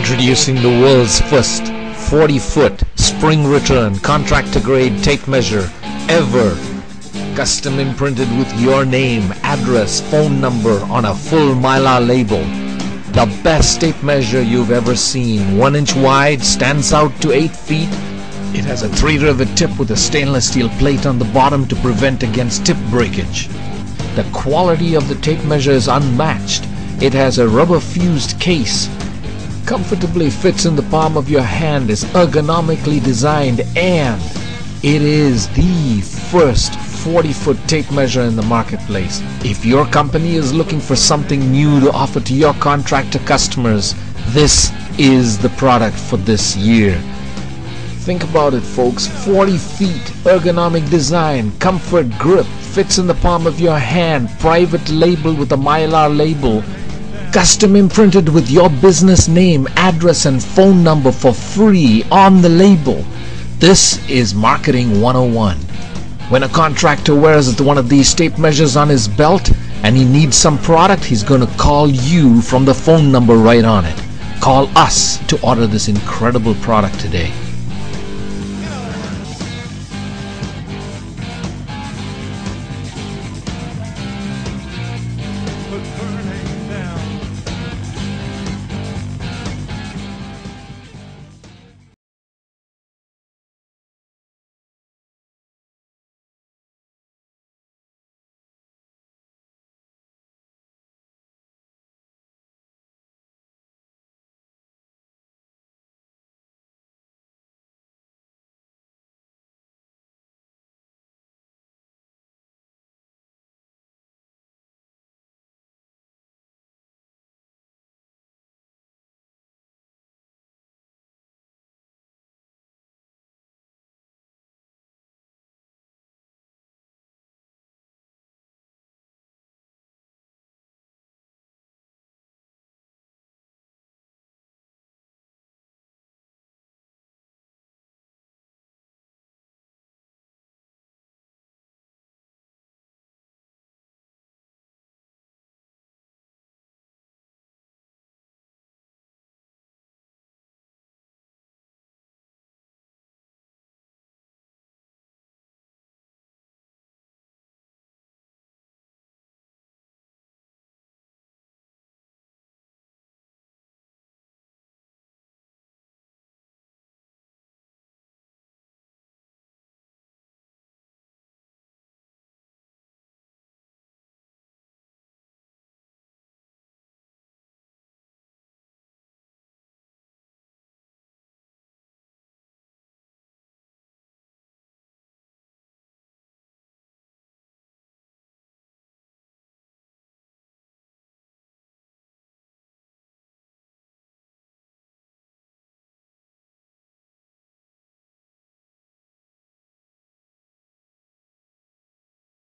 Introducing the world's first 40-foot spring return contractor grade tape measure ever. Custom imprinted with your name, address, phone number on a full mylar label. The best tape measure you've ever seen. 1 inch wide, stands out to 8 feet. It has a 3-rivet tip with a stainless steel plate on the bottom to prevent against tip breakage. The quality of the tape measure is unmatched. It has a rubber fused case. Comfortably fits in the palm of your hand, is ergonomically designed, and it is the first 40-foot tape measure in the marketplace. If your company is looking for something new to offer to your contractor customers, this is the product for this year. Think about it, folks. 40 feet, ergonomic design, comfort, grip, fits in the palm of your hand, private label with a mylar label, custom imprinted with your business name, address, and phone number for free on the label. This is Marketing 101. When a contractor wears one of these tape measures on his belt and he needs some product, he's going to call you from the phone number right on it. Call us to order this incredible product today. But burning down.